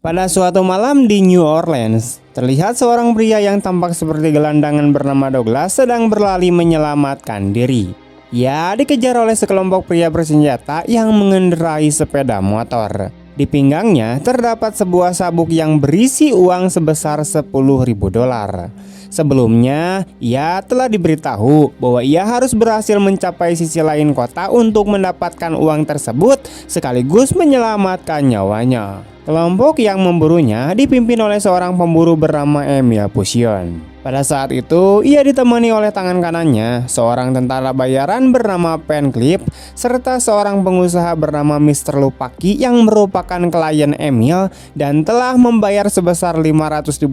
Pada suatu malam di New Orleans, terlihat seorang pria yang tampak seperti gelandangan bernama Douglas sedang berlari menyelamatkan diri. Ia dikejar oleh sekelompok pria bersenjata yang mengendarai sepeda motor. Di pinggangnya terdapat sebuah sabuk yang berisi uang sebesar $10.000. Sebelumnya, ia telah diberitahu bahwa ia harus berhasil mencapai sisi lain kota untuk mendapatkan uang tersebut sekaligus menyelamatkan nyawanya. Kelompok yang memburunya dipimpin oleh seorang pemburu bernama Emil Pusion. Pada saat itu, ia ditemani oleh tangan kanannya, seorang tentara bayaran bernama Penclip, serta seorang pengusaha bernama Mr. Lupaki yang merupakan klien Emil dan telah membayar sebesar $500.000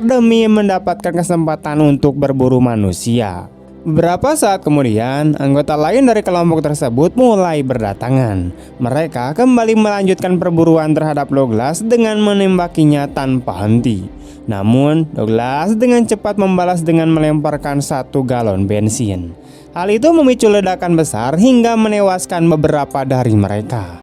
demi mendapatkan kesempatan untuk berburu manusia. Beberapa saat kemudian, anggota lain dari kelompok tersebut mulai berdatangan. Mereka kembali melanjutkan perburuan terhadap Douglas dengan menembakinya tanpa henti. Namun, Douglas dengan cepat membalas dengan melemparkan 1 galon bensin. Hal itu memicu ledakan besar hingga menewaskan beberapa dari mereka.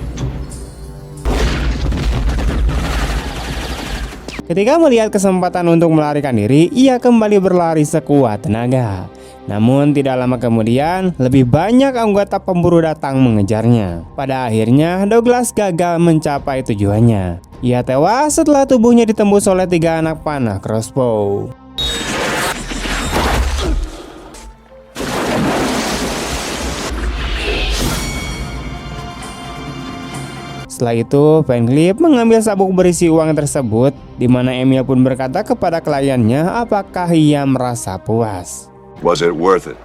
Ketika melihat kesempatan untuk melarikan diri, ia kembali berlari sekuat tenaga. Namun tidak lama kemudian, lebih banyak anggota pemburu datang mengejarnya. Pada akhirnya, Douglas gagal mencapai tujuannya. Ia tewas setelah tubuhnya ditembus oleh 3 anak panah crossbow. Setelah itu, Penclip mengambil sabuk berisi uang tersebut, di mana Emil pun berkata kepada kliennya apakah ia merasa puas. Was it worth it?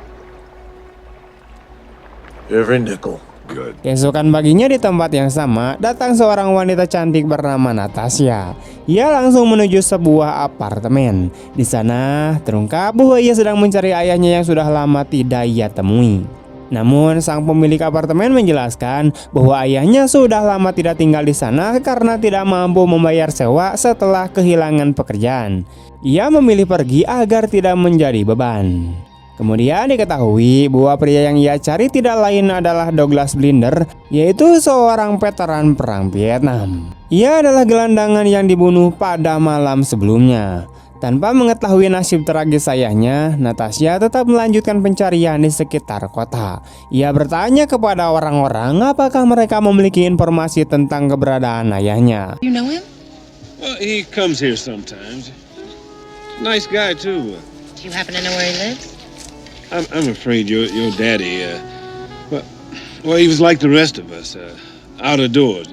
Every nickel. Good. Keesokan paginya di tempat yang sama, datang seorang wanita cantik bernama Natasha. Ia langsung menuju sebuah apartemen. Di sana terungkap bahwa ia sedang mencari ayahnya yang sudah lama tidak ia temui. Namun sang pemilik apartemen menjelaskan bahwa ayahnya sudah lama tidak tinggal di sana karena tidak mampu membayar sewa setelah kehilangan pekerjaan. Ia memilih pergi agar tidak menjadi beban. Kemudian diketahui bahwa pria yang ia cari tidak lain adalah Douglas Blinder, yaitu seorang veteran perang Vietnam. Ia adalah gelandangan yang dibunuh pada malam sebelumnya. Tanpa mengetahui nasib tragis ayahnya, Natasha tetap melanjutkan pencarian di sekitar kota. Ia bertanya kepada orang-orang apakah mereka memiliki informasi tentang keberadaan ayahnya. You know him? Well, he comes here sometimes. Nice guy too. Do you happen to know where he lives? I'm afraid your daddy. Well, he was like the rest of us, out of doors,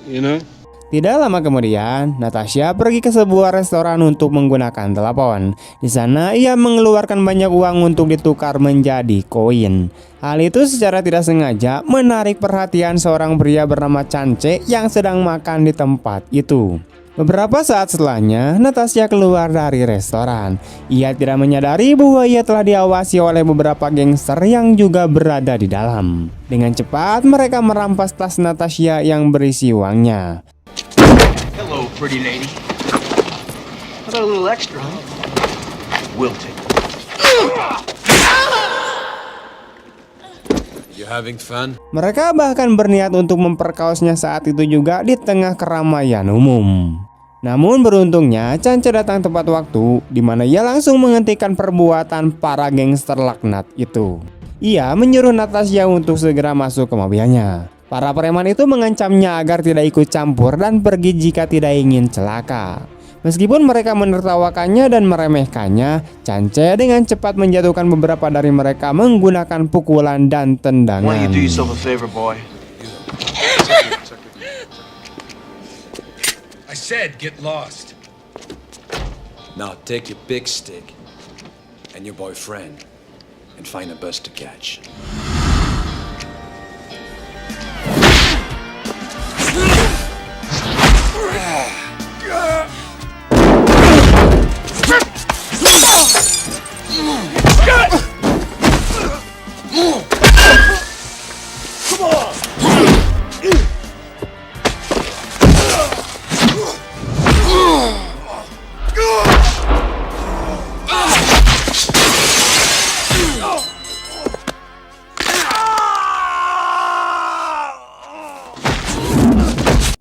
you know. Tidak lama kemudian, Natasha pergi ke sebuah restoran untuk menggunakan telepon. Di sana ia mengeluarkan banyak uang untuk ditukar menjadi koin. Hal itu secara tidak sengaja menarik perhatian seorang pria bernama Chance yang sedang makan di tempat itu. Beberapa saat setelahnya, Natasha keluar dari restoran. Ia tidak menyadari bahwa ia telah diawasi oleh beberapa gangster yang juga berada di dalam. Dengan cepat mereka merampas tas Natasha yang berisi uangnya. Hello, pretty lady. I got a little extra, huh? We'll take it. You having fun? Mereka bahkan berniat untuk memperkaosnya saat itu juga di tengah keramaian umum. Namun beruntungnya Chance datang tepat waktu, di mana ia langsung menghentikan perbuatan para gangster laknat itu. Ia menyuruh Natasha untuk segera masuk ke mobilnya. Para preman itu mengancamnya agar tidak ikut campur dan pergi jika tidak ingin celaka. Meskipun mereka menertawakannya dan meremehkannya, Chance dengan cepat menjatuhkan beberapa dari mereka menggunakan pukulan dan Why don't tendangan. you do yourself a favor, boy? I said get lost. Now take your big stick and your boyfriend and find a bus to catch.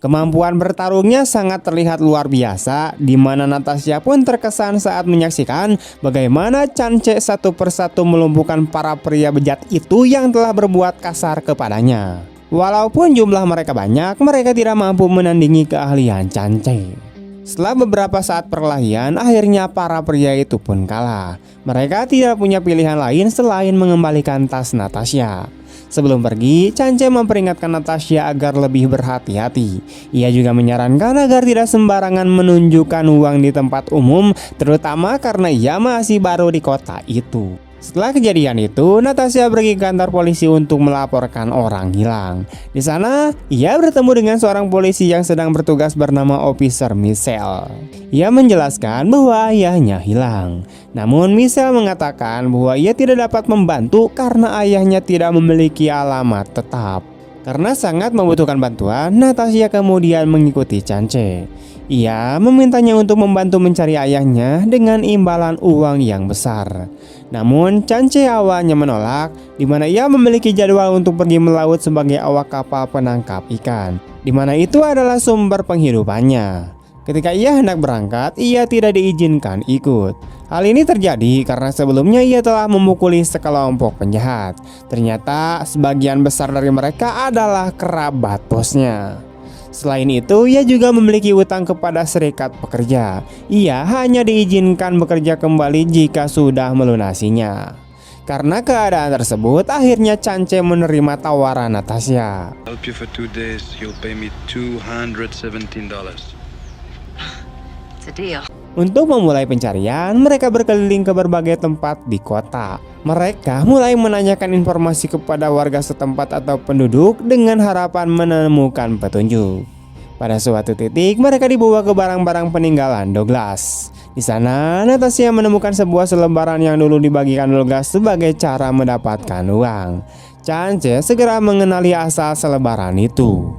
Kemampuan bertarungnya sangat terlihat luar biasa, di mana Natasha pun terkesan saat menyaksikan bagaimana Chance satu persatu melumpuhkan para pria bejat itu yang telah berbuat kasar kepadanya. Walaupun jumlah mereka banyak, mereka tidak mampu menandingi keahlian Chance. Setelah beberapa saat perkelahian, akhirnya para pria itu pun kalah. Mereka tidak punya pilihan lain selain mengembalikan tas Natasha. Sebelum pergi, Chance memperingatkan Natasha agar lebih berhati-hati. Ia juga menyarankan agar tidak sembarangan menunjukkan uang di tempat umum, terutama karena ia masih baru di kota itu. Setelah kejadian itu, Natasha pergi ke kantor polisi untuk melaporkan orang hilang. Di sana, ia bertemu dengan seorang polisi yang sedang bertugas bernama Officer Michelle. Ia menjelaskan bahwa ayahnya hilang. Namun Michelle mengatakan bahwa ia tidak dapat membantu karena ayahnya tidak memiliki alamat tetap. Karena sangat membutuhkan bantuan, Natasha kemudian mengikuti Chance. Ia memintanya untuk membantu mencari ayahnya dengan imbalan uang yang besar. Namun Chance awalnya menolak, di mana ia memiliki jadwal untuk pergi melaut sebagai awak kapal penangkap ikan, di mana itu adalah sumber penghidupannya. Ketika ia hendak berangkat, ia tidak diizinkan ikut. Hal ini terjadi karena sebelumnya ia telah memukuli sekelompok penjahat. Ternyata sebagian besar dari mereka adalah kerabat bosnya. Selain itu, ia juga memiliki utang kepada serikat pekerja. Ia hanya diizinkan bekerja kembali jika sudah melunasinya. Karena keadaan tersebut, akhirnya Chance menerima tawaran Natasha. Help you for 2 days, you'll pay me $217. It's a deal. Untuk memulai pencarian, mereka berkeliling ke berbagai tempat di kota. Mereka mulai menanyakan informasi kepada warga setempat atau penduduk dengan harapan menemukan petunjuk. Pada suatu titik, mereka dibawa ke barang-barang peninggalan Douglas. Di sana, Natasha menemukan sebuah selebaran yang dulu dibagikan Douglas sebagai cara mendapatkan uang. Chance segera mengenali asal selebaran itu.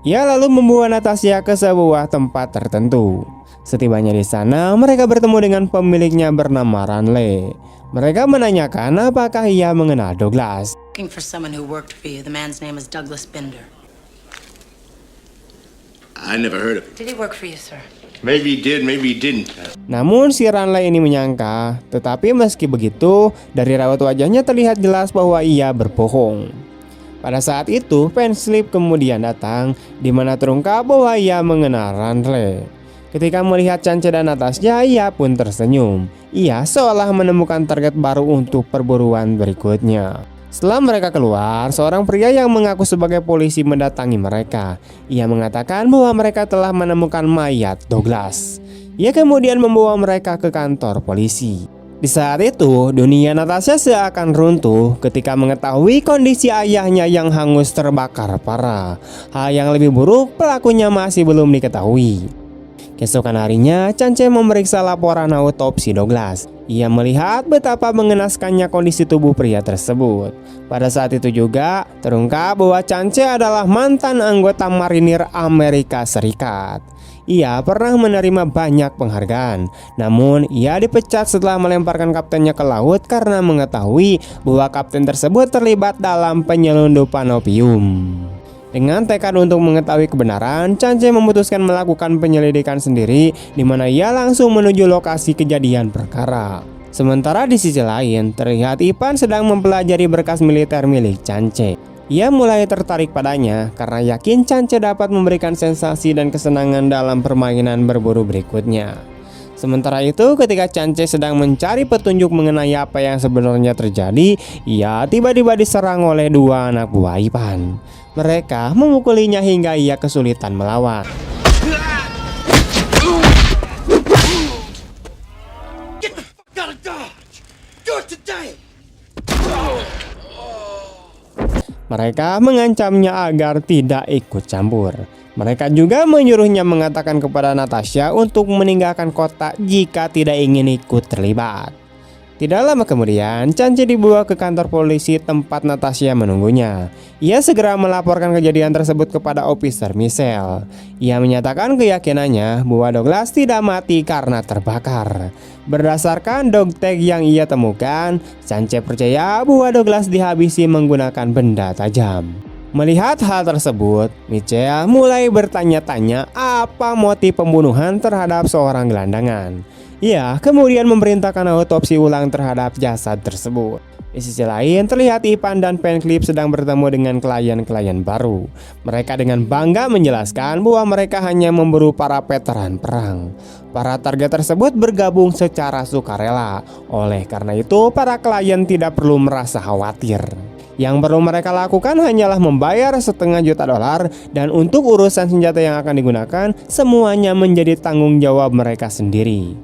Ia lalu membawa Natasha ke sebuah tempat tertentu. Setibanya di sana, mereka bertemu dengan pemiliknya bernama Ranley. Mereka menanyakan apakah ia mengenal Douglas. Looking for someone who worked for you. The man's name is Douglas Binder. I never heard of him. Did he work for you, sir? Maybe he did, maybe he didn't. Namun si Ranley ini menyangka, tetapi meski begitu, dari raut wajahnya terlihat jelas bahwa ia berbohong. Pada saat itu, Penslip kemudian datang, di mana terungkap bahwa ia mengenal Ranley. Ketika melihat Chance dan Natasha, ia pun tersenyum. Ia seolah menemukan target baru untuk perburuan berikutnya. Setelah mereka keluar, seorang pria yang mengaku sebagai polisi mendatangi mereka. Ia mengatakan bahwa mereka telah menemukan mayat Douglas. Ia kemudian membawa mereka ke kantor polisi. Di saat itu, dunia Natasha seakan runtuh ketika mengetahui kondisi ayahnya yang hangus terbakar parah. Hal yang lebih buruk, pelakunya masih belum diketahui. Keesokan harinya, Chance memeriksa laporan autopsi Douglas. Ia melihat betapa mengenaskannya kondisi tubuh pria tersebut. Pada saat itu juga, terungkap bahwa Chance adalah mantan anggota marinir Amerika Serikat. Ia pernah menerima banyak penghargaan, namun ia dipecat setelah melemparkan kaptennya ke laut karena mengetahui bahwa kapten tersebut terlibat dalam penyelundupan opium. Dengan tekad untuk mengetahui kebenaran, Chance memutuskan melakukan penyelidikan sendiri, di mana ia langsung menuju lokasi kejadian perkara. Sementara di sisi lain, terlihat Ivan sedang mempelajari berkas militer milik Chance. Ia mulai tertarik padanya karena yakin Chance dapat memberikan sensasi dan kesenangan dalam permainan berburu berikutnya. Sementara itu, ketika Chance sedang mencari petunjuk mengenai apa yang sebenarnya terjadi, ia tiba-tiba diserang oleh dua anak buah Ivan. Mereka memukulinya hingga ia kesulitan melawan. Mereka mengancamnya agar tidak ikut campur. Mereka juga menyuruhnya mengatakan kepada Natasha untuk meninggalkan kota jika tidak ingin ikut terlibat. Tidak lama kemudian, Chance dibawa ke kantor polisi tempat Natasha menunggunya. Ia segera melaporkan kejadian tersebut kepada Officer Michelle. Ia menyatakan keyakinannya bahwa Douglas tidak mati karena terbakar. Berdasarkan dog tag yang ia temukan, Chance percaya bahwa Douglas dihabisi menggunakan benda tajam. Melihat hal tersebut, Mitchell mulai bertanya-tanya apa motif pembunuhan terhadap seorang gelandangan. Ia kemudian memerintahkan autopsi ulang terhadap jasad tersebut. Di sisi lain, terlihat Ivan dan Penclip sedang bertemu dengan klien-klien baru. Mereka dengan bangga menjelaskan bahwa mereka hanya memburu para veteran perang. Para target tersebut bergabung secara sukarela. Oleh karena itu, para klien tidak perlu merasa khawatir. Yang perlu mereka lakukan hanyalah membayar $500,000 dan untuk urusan senjata yang akan digunakan, semuanya menjadi tanggung jawab mereka sendiri.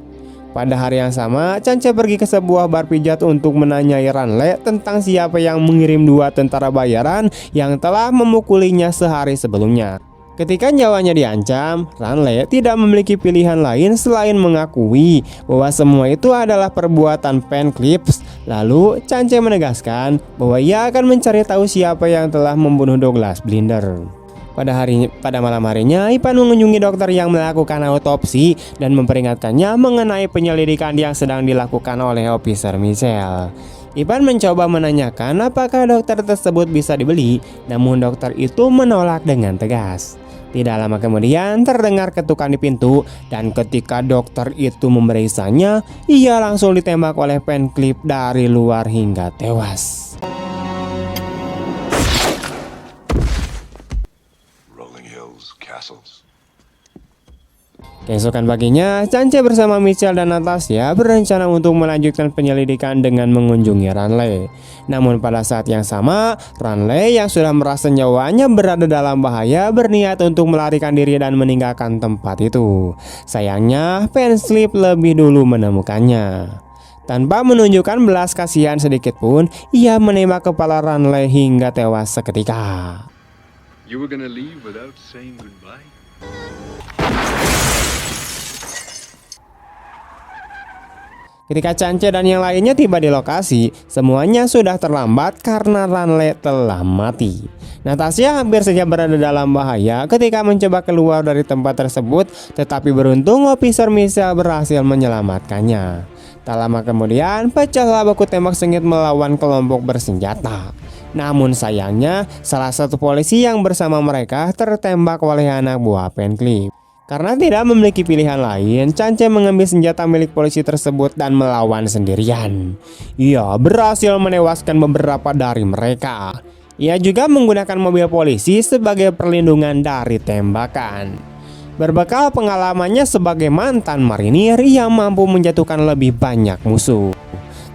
Pada hari yang sama, Chance pergi ke sebuah bar pijat untuk menanyai Ranle tentang siapa yang mengirim 2 tentara bayaran yang telah memukulinya sehari sebelumnya. Ketika nyawanya diancam, Ranle tidak memiliki pilihan lain selain mengakui bahwa semua itu adalah perbuatan Penclips. Lalu Chance menegaskan bahwa ia akan mencari tahu siapa yang telah membunuh Douglas Blinder. Pada malam harinya, Ivan mengunjungi dokter yang melakukan autopsi dan memperingatkannya mengenai penyelidikan yang sedang dilakukan oleh Officer Mitchell. Ivan mencoba menanyakan apakah dokter tersebut bisa dibeli, namun dokter itu menolak dengan tegas. Tidak lama kemudian terdengar ketukan di pintu dan ketika dokter itu memeriksanya, ia langsung ditembak oleh Penclip dari luar hingga tewas. Rolling hills, castles. Keesokan paginya, Chance bersama Mitchell dan Natasha berencana untuk melanjutkan penyelidikan dengan mengunjungi Ranle. Namun pada saat yang sama, Ranle yang sudah merasa nyawanya berada dalam bahaya berniat untuk melarikan diri dan meninggalkan tempat itu. Sayangnya, Penclip lebih dulu menemukannya. Tanpa menunjukkan belas kasihan sedikit pun, ia menembak kepala Ranle hingga tewas seketika. You were gonna leave without saying goodbye? Ketika Chance dan yang lainnya tiba di lokasi, semuanya sudah terlambat karena Ranle telah mati. Natasha hampir saja berada dalam bahaya ketika mencoba keluar dari tempat tersebut, tetapi beruntung Officer Mitchell berhasil menyelamatkannya. Tak lama kemudian, pecahlah baku tembak sengit melawan kelompok bersenjata. Namun sayangnya, salah satu polisi yang bersama mereka tertembak oleh anak buah Penclip. Karena tidak memiliki pilihan lain, Chance mengambil senjata milik polisi tersebut dan melawan sendirian. Ia berhasil menewaskan beberapa dari mereka. Ia juga menggunakan mobil polisi sebagai perlindungan dari tembakan. Berbekal pengalamannya sebagai mantan marinir, ia mampu menjatuhkan lebih banyak musuh.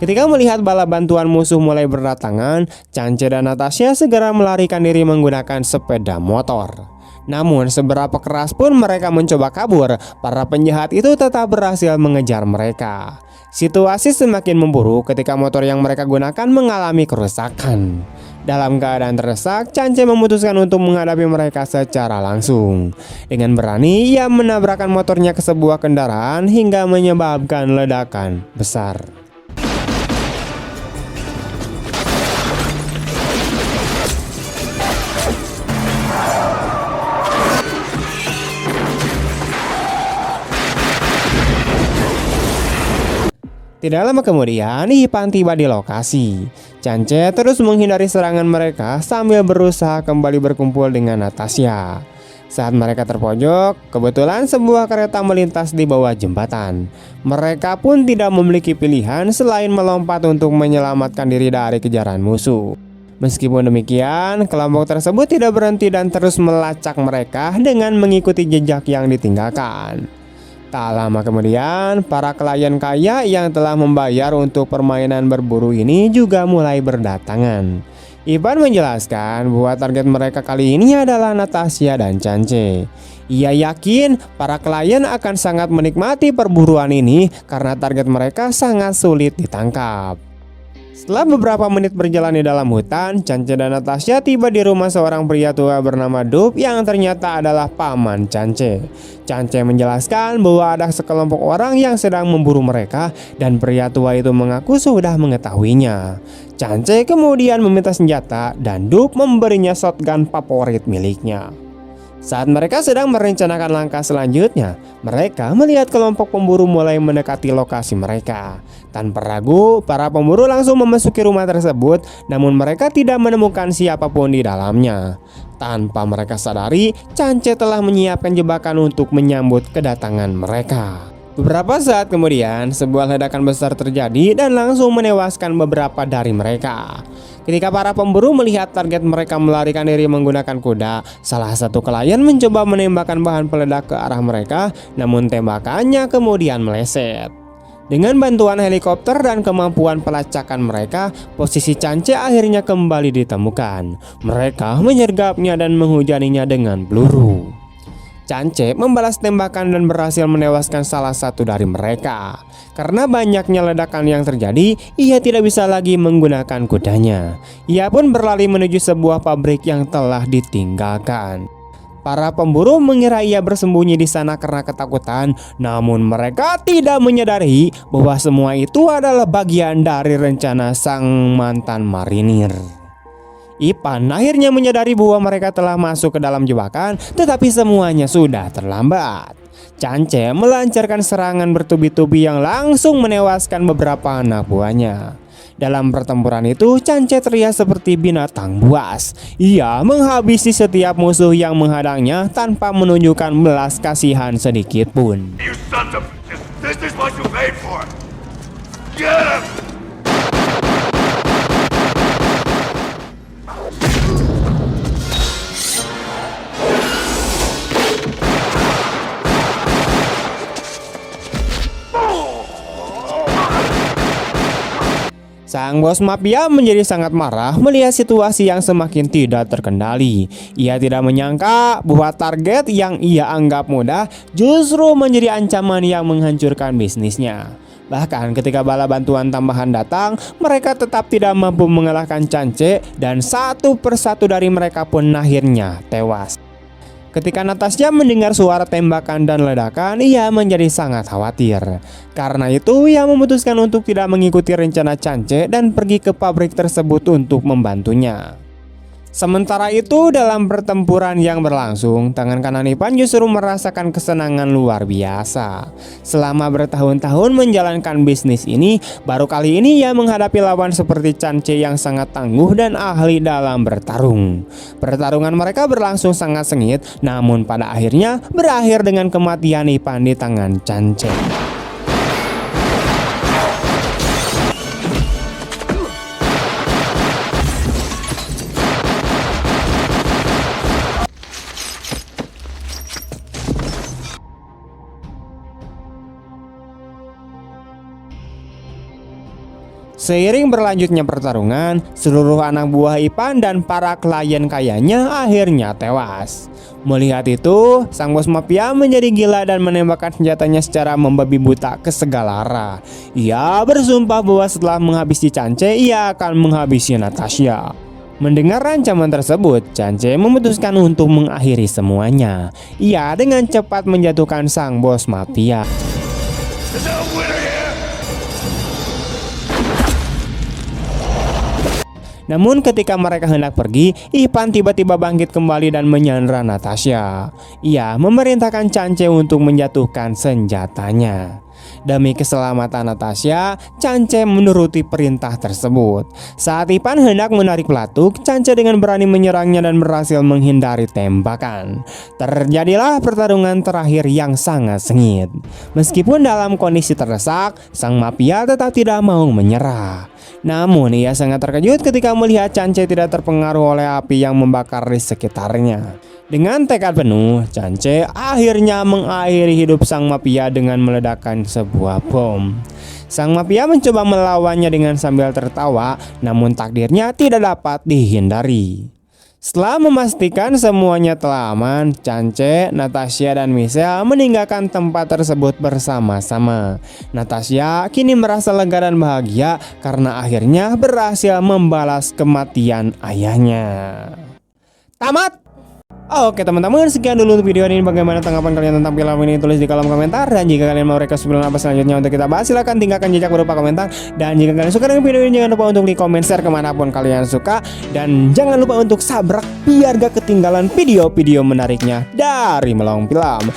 Ketika melihat bala bantuan musuh mulai berdatangan, Chance dan Natasha segera melarikan diri menggunakan sepeda motor. Namun seberapa keras pun mereka mencoba kabur, para penjahat itu tetap berhasil mengejar mereka. Situasi semakin memburuk ketika motor yang mereka gunakan mengalami kerusakan. Dalam keadaan terdesak, Chance memutuskan untuk menghadapi mereka secara langsung. Dengan berani, ia menabrakkan motornya ke sebuah kendaraan hingga menyebabkan ledakan besar. Tidak lama kemudian, Ivan tiba di lokasi. Chance terus menghindari serangan mereka sambil berusaha kembali berkumpul dengan Natasha. Saat mereka terpojok, kebetulan sebuah kereta melintas di bawah jembatan. Mereka pun tidak memiliki pilihan selain melompat untuk menyelamatkan diri dari kejaran musuh. Meskipun demikian, kelompok tersebut tidak berhenti dan terus melacak mereka dengan mengikuti jejak yang ditinggalkan. Tak lama kemudian, para klien kaya yang telah membayar untuk permainan berburu ini juga mulai berdatangan. Ivan menjelaskan bahwa target mereka kali ini adalah Natasha dan Chance. Ia yakin para klien akan sangat menikmati perburuan ini karena target mereka sangat sulit ditangkap. Setelah beberapa menit berjalan di dalam hutan, Chance dan Natasha tiba di rumah seorang pria tua bernama Dub yang ternyata adalah paman Chance. Chance menjelaskan bahwa ada sekelompok orang yang sedang memburu mereka dan pria tua itu mengaku sudah mengetahuinya. Chance kemudian meminta senjata dan Dub memberinya shotgun favorit miliknya. Saat mereka sedang merencanakan langkah selanjutnya, mereka melihat kelompok pemburu mulai mendekati lokasi mereka. Tanpa ragu, para pemburu langsung memasuki rumah tersebut, namun mereka tidak menemukan siapapun di dalamnya. Tanpa mereka sadari, Chance telah menyiapkan jebakan untuk menyambut kedatangan mereka. Beberapa saat kemudian, sebuah ledakan besar terjadi dan langsung menewaskan beberapa dari mereka. Ketika para pemburu melihat target mereka melarikan diri menggunakan kuda, salah satu klien mencoba menembakkan bahan peledak ke arah mereka, namun tembakannya kemudian meleset. Dengan bantuan helikopter dan kemampuan pelacakan mereka, posisi Chance akhirnya kembali ditemukan. Mereka menyergapnya dan menghujaninya dengan peluru. Chance membalas tembakan dan berhasil menewaskan salah satu dari mereka. Karena banyaknya ledakan yang terjadi, ia tidak bisa lagi menggunakan kudanya. Ia pun berlari menuju sebuah pabrik yang telah ditinggalkan. Para pemburu mengira ia bersembunyi di sana karena ketakutan, namun mereka tidak menyadari bahwa semua itu adalah bagian dari rencana sang mantan marinir. Ipan akhirnya menyadari bahwa mereka telah masuk ke dalam jebakan, tetapi semuanya sudah terlambat. Chance melancarkan serangan bertubi-tubi yang langsung menewaskan beberapa anak buahnya. Dalam pertempuran itu, Chance terlihat seperti binatang buas. Ia menghabisi setiap musuh yang menghadangnya tanpa menunjukkan belas kasihan sedikit pun. You sons of... This is what you paid for! Get him! Sang bos mafia menjadi sangat marah melihat situasi yang semakin tidak terkendali. Ia tidak menyangka bahwa target yang ia anggap mudah justru menjadi ancaman yang menghancurkan bisnisnya. Bahkan ketika bala bantuan tambahan datang, mereka tetap tidak mampu mengalahkan Chance dan satu persatu dari mereka pun akhirnya tewas. Ketika Natasha mendengar suara tembakan dan ledakan, ia menjadi sangat khawatir. Karena itu, ia memutuskan untuk tidak mengikuti rencana Chance dan pergi ke pabrik tersebut untuk membantunya. Sementara itu, dalam pertempuran yang berlangsung, tangan kanan Ipan justru merasakan kesenangan luar biasa. Selama bertahun-tahun menjalankan bisnis ini, baru kali ini ia menghadapi lawan seperti Chance yang sangat tangguh dan ahli dalam bertarung. Pertarungan mereka berlangsung sangat sengit, namun pada akhirnya berakhir dengan kematian Ipan di tangan Chance. Seiring berlanjutnya pertarungan, seluruh anak buah Ipan dan para klien kayanya akhirnya tewas. Melihat itu, sang bos mafia menjadi gila dan menembakkan senjatanya secara membabi buta ke segala arah. Ia bersumpah bahwa setelah menghabisi Chance, ia akan menghabisi Natasha. Mendengar ancaman tersebut, Chance memutuskan untuk mengakhiri semuanya. Ia dengan cepat menjatuhkan sang bos mafia. Namun ketika mereka hendak pergi, Ipan tiba-tiba bangkit kembali dan menyandra Natasha. Ia memerintahkan Chance untuk menjatuhkan senjatanya. Demi keselamatan Natasha, Chance menuruti perintah tersebut. Saat Ipan hendak menarik pelatuk, Chance dengan berani menyerangnya dan berhasil menghindari tembakan. Terjadilah pertarungan terakhir yang sangat sengit. Meskipun dalam kondisi terdesak, sang mafia tetap tidak mau menyerah. Namun ia sangat terkejut ketika melihat Chance tidak terpengaruh oleh api yang membakar di sekitarnya. Dengan tekad penuh, Chance akhirnya mengakhiri hidup sang mafia dengan meledakkan sebuah bom. Sang mafia mencoba melawannya dengan sambil tertawa, namun takdirnya tidak dapat dihindari. Setelah memastikan semuanya telah aman, Chance, Natasha, dan Michelle meninggalkan tempat tersebut bersama-sama. Natasha kini merasa lega dan bahagia karena akhirnya berhasil membalas kematian ayahnya. Tamat! Oke teman-teman, sekian dulu untuk video ini. Bagaimana tanggapan kalian tentang film ini? Tulis di kolom komentar. Dan jika kalian mau request film apa selanjutnya untuk kita bahas, silahkan tinggalkan jejak berupa komentar. Dan jika kalian suka dengan video ini, jangan lupa untuk di komen, share kemanapun kalian suka. Dan jangan lupa untuk subscribe biar gak ketinggalan video-video menariknya dari Melong Film.